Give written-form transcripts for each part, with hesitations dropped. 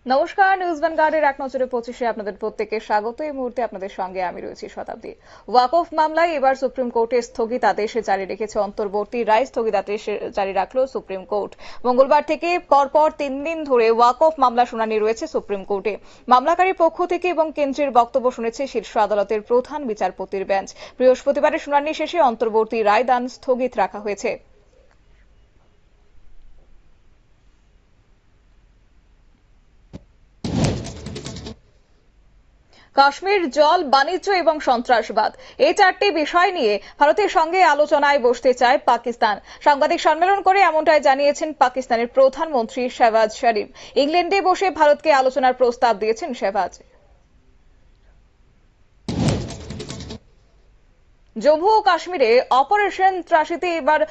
নমস্কার, নিউজ ভ্যানগার্ডের এক নজরে 25-এ আপনাদের প্রত্যেককে স্বাগত। এই মুহূর্তে আপনাদের সঙ্গে আমি রয়েছি শতাব্দী। ওয়াকফ মামলায় এবার সুপ্রিম কোর্টে স্থগিতাদেশ জারি রেখেছে। অন্তর্বর্তী রায় স্থগিতাদেশ জারি রাখলো সুপ্রিম কোর্ট। মঙ্গলবার থেকে পরপর 3 দিন ধরে ওয়াকফ মামলা শুনানি রয়েছে সুপ্রিম কোর্টে। মামলাকারী পক্ষ থেকে এবং কেন্দ্রের বক্তব্য শুনেছে শীর্ষ আদালতের প্রধান বিচারপতির বেঞ্চ। বৃহস্পতিবারের শুনানি শেষে অন্তর্বর্তী রায়দান স্থগিত রাখা হয়েছে। কাশ্মীর, জল, বাণিজ্য এবং সন্ত্রাসবাদ এই 4টি বিষয় নিয়ে ভারতের সঙ্গে আলোচনায় বসতে চায় পাকিস্তান। সাংবাদিক সম্মেলন করে এমনটাই জানিয়েছেন পাকিস্তানের প্রধানমন্ত্রী শেহবাজ শরীফ। ইংল্যান্ডে বসে ভারতকে আলোচনার প্রস্তাব দিয়েছেন শেহবাজ। জম্মু ও কাশ্মীরে অপারেশন ত্রাসিতে এবার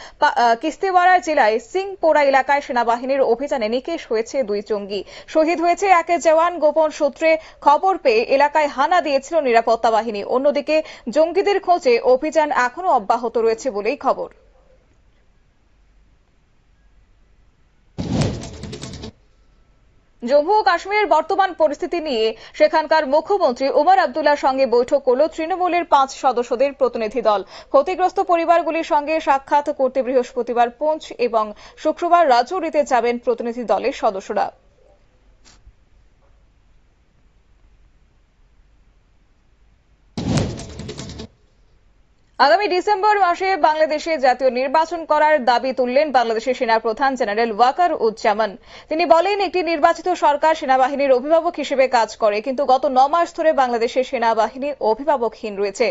কিস্তিওয়াড়া জেলায় সিংপোরা এলাকায় সেনাবাহিনীর অভিযানে নিকেশ হয়েছে 2 জঙ্গি। শহীদ হয়েছে এক জওয়ান। গোপন সূত্রে খবর পেয়ে এলাকায় হানা দিয়েছিল নিরাপত্তা বাহিনী। অন্যদিকে জঙ্গিদের খোঁজে অভিযান এখনো অব্যাহত রয়েছে বলেই খবর। জম্মু ও কাশ্মীরের বর্তমান পরিস্থিতি নিয়ে সেখানকার মুখ্যমন্ত্রী ওমর আবদুল্লাহর সঙ্গে বৈঠক করল তৃণমূলের 5 সদস্যদের প্রতিনিধি দল। ক্ষতিগ্রস্ত পরিবারগুলির সঙ্গে সাক্ষাৎ করতে বৃহস্পতিবার পুঞ্চ এবং শুক্রবার রাজৌরিতে যাবেন প্রতিনিধি দলের সদস্যরা। আগামী ডিসেম্বর মাসে বাংলাদেশে জাতীয় নির্বাচন করার দাবি তুললেন বাংলাদেশের সেনাপ্রধান জেনারেল ওয়াকার উজ্জামান। তিনি বলেন, একটি নির্বাচিত সরকার সেনাবাহিনীর অভিভাবক হিসেবে কাজ করে, কিন্তু গত 9 মাস ধরে বাংলাদেশের সেনাবাহিনী অভিভাবকহীন রয়েছে।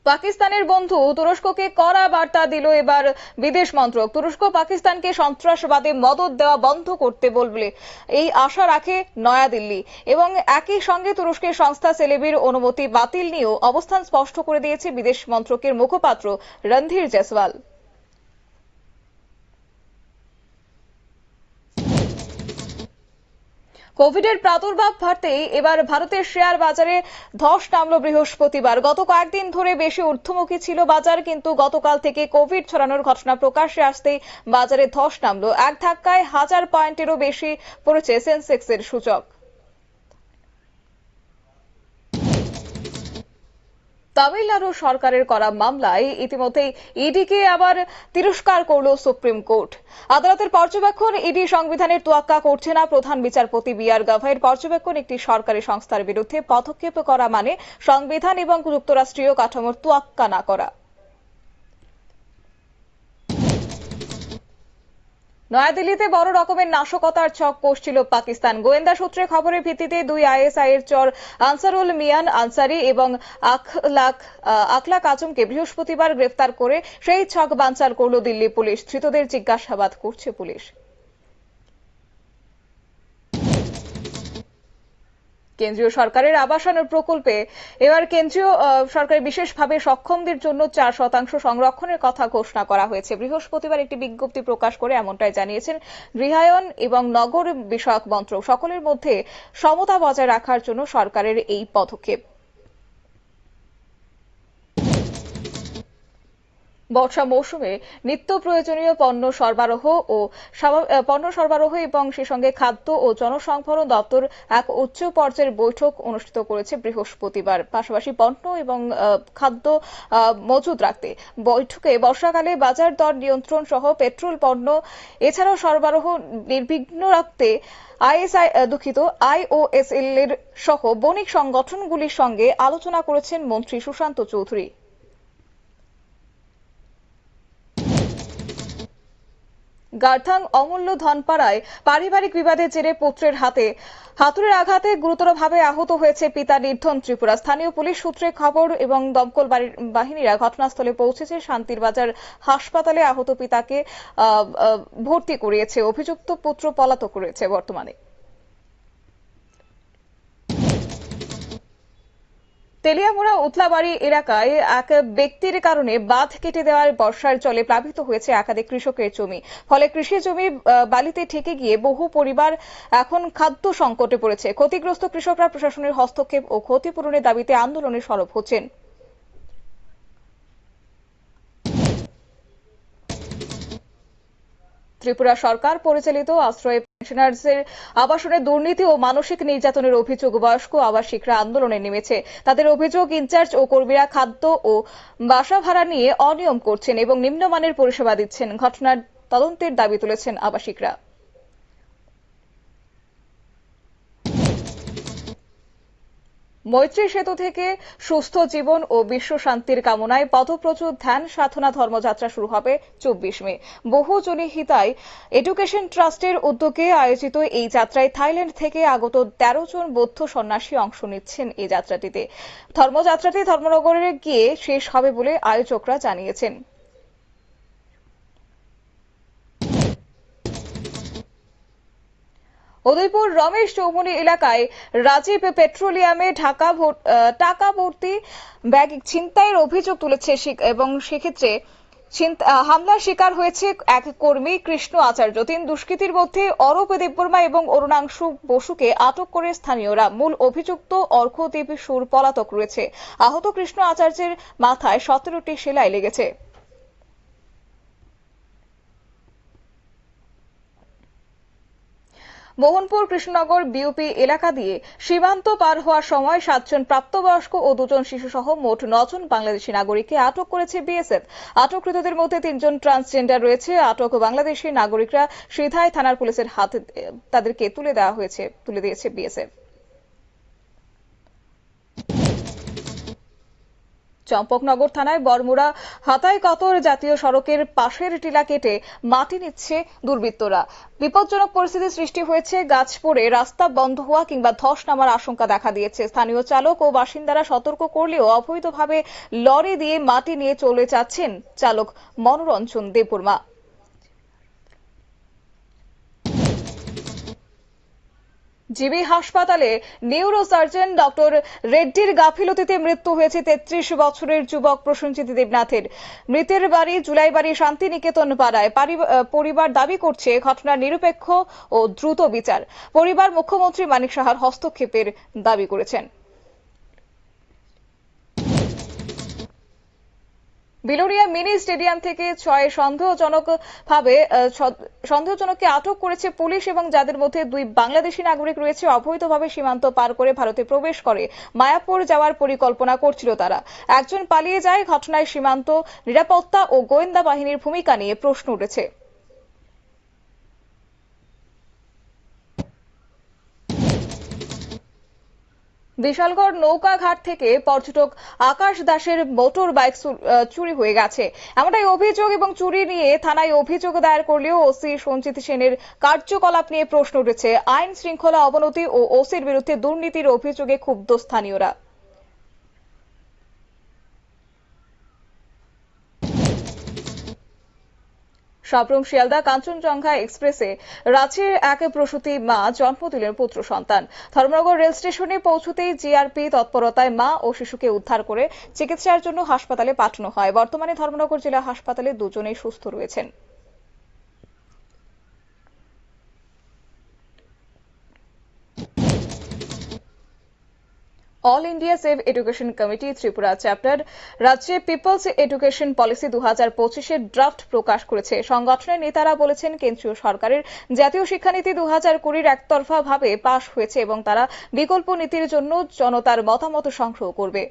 পাকিস্তানের বন্ধু তুরস্ককে কড়া বার্তা দিল এবার বিদেশ মন্ত্রক। তুরস্ক পাকিস্তানকে সন্ত্রাসবাদে মদদ দেওয়া বন্ধ করতে বলবে এই আশা রাখে নয়াদিল্লি, এবং একই সঙ্গে তুরস্কের সংস্থা সেলেবির অনুমতি বাতিল নিয়েও অবস্থান স্পষ্ট করে দিয়েছে বিদেশ মন্ত্রকের মুখপাত্র রণধীর জেসওয়াল। কোভিডের প্রাদুর্ভাব বাড়তেই এবার ভারতের শেয়ার বাজারে ধস নামল বৃহস্পতিবার। গত কয়েকদিন ধরে বেশি ঊর্ধ্বমুখী ছিল বাজার, কিন্তু গতকাল থেকে কোভিড ছড়ানোর ঘটনা প্রকাশ্যে আসতেই বাজারে ধস নামল। এক ধাক্কায় 1000 পয়েন্টেরও বেশি পড়েছে সেন্সেক্সের সূচক। তামিলনাড়ু সরকারের করা মামলায় ইতিমধ্যেই ইডিকে আবার তিরস্কার করল সুপ্রিম কোর্ট। আদালতের পর্যবেক্ষণ, ইডি সংবিধানের তোয়াক্কা করছে না। প্রধান বিচারপতি বি.আর. গাভাইয়ের পর্যবেক্ষণ, একটি সরকারি সংস্থার বিরুদ্ধে পদক্ষেপ করা মানে সংবিধান এবং যুক্তরাষ্ট্রীয় কাঠামোর তোয়াক্কা না করা। নয়াদিল্লিতে বড় রকমের নাশকতার ছক কষছিল পাকিস্তান। গোয়েন্দা সূত্রে খবরের ভিত্তিতে 2 আইএসআই এর চর আনসারুল মিয়ান আনসারি এবং আখলাক আজমকে বৃহস্পতিবার গ্রেফতার করে সেই ছক বানচাল করল দিল্লি পুলিশ। ধৃতদের জিজ্ঞাসাবাদ করছে পুলিশ। কেন্দ্রীয় সরকারের আবাসন প্রকল্পে এবার কেন্দ্রীয় সরকারের বিশেষভাবে সক্ষমদের জন্য 4% সংরক্ষণের কথা ঘোষণা করা হয়েছে। বৃহস্পতিবার একটি বিজ্ঞপ্তি প্রকাশ করে এমনটাই জানিয়েছেন গৃহায়ন এবং নগর বিষয়ক মন্ত্রক। সকলের মধ্যে সমতা বজায় রাখার জন্য সরকারের এই পদক্ষেপ। বর্ষা মৌসুমে নিত্য প্রয়োজনীয় পণ্য সরবরাহ এবং সে সঙ্গে খাদ্য ও জনসংভরণ দপ্তর এক উচ্চ পর্যায়ের বৈঠক অনুষ্ঠিত করেছে বৃহস্পতিবার। পাশাপাশি পণ্য এবং খাদ্য মজুদ রাখতে বৈঠকে বর্ষাকালে বাজার দর নিয়ন্ত্রণ সহ পেট্রোল পণ্য এছাড়াও সরবরাহ নির্বিঘ্ন রাখতে আইওএসএল এর সহ বণিক সংগঠনগুলির সঙ্গে আলোচনা করেছেন মন্ত্রী সুশান্ত চৌধুরী। গার্থাং অমূল্য ধনপাড়ায় পারিবারিক বিবাদের জেরে পুত্রের হাতুড়ির আঘাতে গুরুতরভাবে আহত হয়েছে পিতা নির্ধন ত্রিপুরা। স্থানীয় পুলিশ সূত্রে খবর এবং দমকল বাহিনীরা ঘটনাস্থলে পৌঁছেছে। শান্তির বাজার হাসপাতালে আহত পিতাকে ভর্তি করিয়েছে। অভিযুক্ত পুত্র পলাতক রয়েছে বর্তমানে। তেলিয়ামুড়া উতলাবাড়ি এলাকায় এক ব্যক্তির কারণে বাঁধ কেটে দেওয়ার বর্ষার জলে প্লাবিত হয়েছে একাধিক কৃষকের জমি। ফলে কৃষি জমি বালিতে ঠেকে গিয়ে বহু পরিবার এখন খাদ্য সংকটে পড়েছে। ক্ষতিগ্রস্ত কৃষকরা প্রশাসনের হস্তক্ষেপ ও ক্ষতিপূরণের দাবিতে আন্দোলনে সরব হচ্ছেন। ত্রিপুরা সরকার পরিচালিত আশ্রয় পেনশনার্সের আবাসনে দুর্নীতি ও মানসিক নির্যাতনের অভিযোগ বয়স্ক আবাসিকরা আন্দোলনে নেমেছে। তাদের অভিযোগ, ইনচার্জ ও কর্মীরা খাদ্য ও বাসা ভাড়া নিয়ে অনিয়ম করছেন এবং নিম্নমানের পরিষেবা দিচ্ছেন। ঘটনার তদন্তের দাবি তুলেছেন আবাসিকরা। মৈত্রী সেতু থেকে সুস্থ জীবন ও বিশ্ব শান্তির কামনায় পথপ্রচুর ধ্যান সাধনা ধর্মযাত্রা শুরু হবে 24 মে। বহুজনী হিতায় এডুকেশন ট্রাস্টের উদ্যোগে আয়োজিত এই যাত্রায় থাইল্যান্ড থেকে আগত 13 জন বৌদ্ধ সন্ন্যাসী অংশ নিচ্ছেন এই যাত্রাটিতে। ধর্মযাত্রাটি ধর্মনগরে গিয়ে শেষ হবে বলে আয়োজকরা জানিয়েছেন। উদয়পুর রমেশ চৌমুহনী এলাকায় রাজীব পেট্রোলিয়ামে টাকা ভর্তি ব্যাগ ছিনতাইয়ের অভিযোগ তুলেছে এবং সেক্ষেত্রে হামলার শিকার হয়েছে এক কর্মী কৃষ্ণ আচার্য। 3 দুষ্কৃতীর মধ্যে অরূপ দেববর্মা এবং অরুণাংশু বসুকে আটক করে স্থানীয়রা। মূল অভিযুক্ত অর্ঘ্যদেব সুর পলাতক রয়েছে। আহত কৃষ্ণ আচার্যের মাথায় 17টি সেলাই লেগেছে। মোহনপুর কৃষ্ণনগর বিউপি এলাকা দিয়ে সীমান্ত পার হওয়ার সময় 7 জন প্রাপ্তবয়স্ক ও 2 জন শিশু সহ মোট 9 জন বাংলাদেশি নাগরিককে আটক করেছে বিএসএফ। আটককৃতদের মধ্যে 3 জন ট্রান্সজেন্ডার রয়েছে। আটক বাংলাদেশি নাগরিকরা সিধাই থানার পুলিশের হাতে তাদেরকে তুলে দিয়েছে বিএসএফ। চম্পকনগর থানায় বরমুড়া হাতাইকতর জাতীয় সড়কের পাশের টিলা কেটে মাটি নিচ্ছে দুর্বৃত্তরা। বিপজ্জনক পরিস্থিতি সৃষ্টি হয়েছে। গাছ পড়ে রাস্তা বন্ধ হওয়া কিংবা ধস নামার আশঙ্কা দেখা দিয়েছে। স্থানীয় চালক ও বাসিন্দারা সতর্ক করলেও অবৈধভাবে লরি দিয়ে মাটি নিয়ে চলে যাচ্ছেন চালক মনোরঞ্জন দেববর্মা। জিবি হাসপাতালে নিউরোসার্জন ডক্টর রেড্ডির গাফিলতিতে মৃত্যু হয়েছে 33 বছরের যুবক প্রসেনজিৎ দেবনাথের। মৃতের বাড়ি জুলাইবাড়ি শান্তিনিকেতন পাড়ায়। পরিবার দাবি করছে ঘটনার নিরপেক্ষ ও দ্রুত বিচার। পরিবার মুখ্যমন্ত্রী মানিক সাহার হস্তক্ষেপের দাবি করেছেন। বিলোনিয়া মিনি স্টেডিয়াম থেকে 6 সন্দেহজনককে আটক করেছে পুলিশ এবং যাদের মধ্যে 2 বাংলাদেশি নাগরিক রয়েছে। অবৈধভাবে সীমান্ত পার করে ভারতে প্রবেশ করে মায়াপুর যাওয়ার পরিকল্পনা করছিল তারা। একজন পালিয়ে যায়। ঘটনায় সীমান্ত নিরাপত্তা ও গোয়েন্দা বাহিনীর ভূমিকা নিয়ে প্রশ্ন উঠেছে। বিশালগড় নৌকাঘাট থেকে পর্যটক আকাশ দাসের মোটর বাইক চুরি হয়ে গেছে, এমনটাই অভিযোগ এবং চুরি নিয়ে থানায় অভিযোগ দায়ের করলেও ওসি সঞ্জিত সেনের কার্যকলাপ নিয়ে প্রশ্ন উঠেছে। আইন শৃঙ্খলা অবনতি ও ওসির বিরুদ্ধে দুর্নীতির অভিযোগে ক্ষুব্ধ স্থানীয়রা। সাবরুম শিয়ালদা কাঞ্চনজঙ্ঘা এক্সপ্রেসে রাঁচির এক প্রসূতি মা জন্ম দিলেন পুত্র সন্তান। ধর্মনগর রেল স্টেশনে পৌঁছতেই জিআরপি তৎপরতায় মা ও শিশুকে উদ্ধার করে চিকিৎসার জন্য হাসপাতালে পাঠানো হয়। বর্তমানে ধর্মনগর জেলা হাসপাতালে দুজনেই সুস্থ রয়েছেন। All India save education committee Tripura chapter রাজ্যে পিপলস এডুকেশন পলিসি 2025-এর ড্রাফট প্রকাশ করেছে। সংগঠনের নেতারা বলেছেন, কেন্দ্রীয় সরকারের জাতীয় শিক্ষানীতি 2020 একতরফাভাবে পাশ হয়েছে এবং তারা বিকল্প নীতির জন্য জনতার মতামত সংগ্রহ করবে।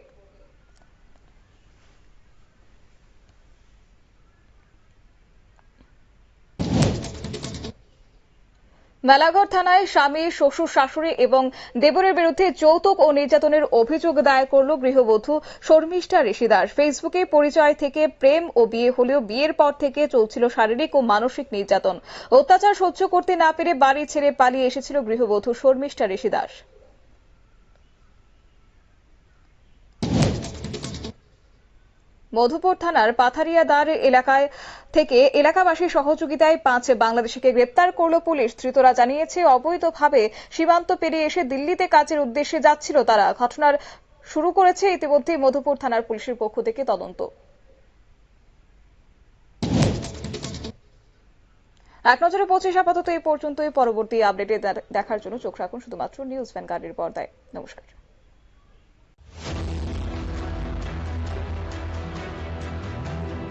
মেলাঘড় থানায় স্বামী, শ্বশুর, শাশুড়ি এবং দেবরের বিরুদ্ধে যৌতুক ও নির্যাতনের অভিযোগ দায়ের করল গৃহবধূ শর্মিষ্ঠা ঋষি দাস। ফেসবুকে পরিচয় থেকে প্রেম ও বিয়ে হলেও বিয়ের পর থেকে চলছিল শারীরিক ও মানসিক নির্যাতন। অত্যাচার সহ্য করতে না পেরে বাড়ি ছেড়ে পালিয়ে এসেছিল গৃহবধূ শর্মিষ্ঠা ঋষি দাস। মধুপুর থানার পাথারিয়াদার এলাকায় থেকে এলাকাবাসীর সহযোগিতায় 5 বাংলাদেশিকে গ্রেপ্তার করল পুলিশ। ধৃতরা জানিয়েছে, অবৈধভাবে সীমান্ত পেরিয়ে এসে দিল্লিতে কাজের উদ্দেশ্যে যাচ্ছিল তারা। ঘটনার শুরু করেছে ইতিমধ্যে মধুপুর থানার পুলিশের পক্ষ থেকে তদন্ত। এক নজরে 25 আপাতত এই পর্যন্তই। পরবর্তী আপডেটে দেখার জন্য চোখ রাখুন শুধুমাত্র নিউজ ভ্যানগার্ডের পর্দায়। নমস্কার।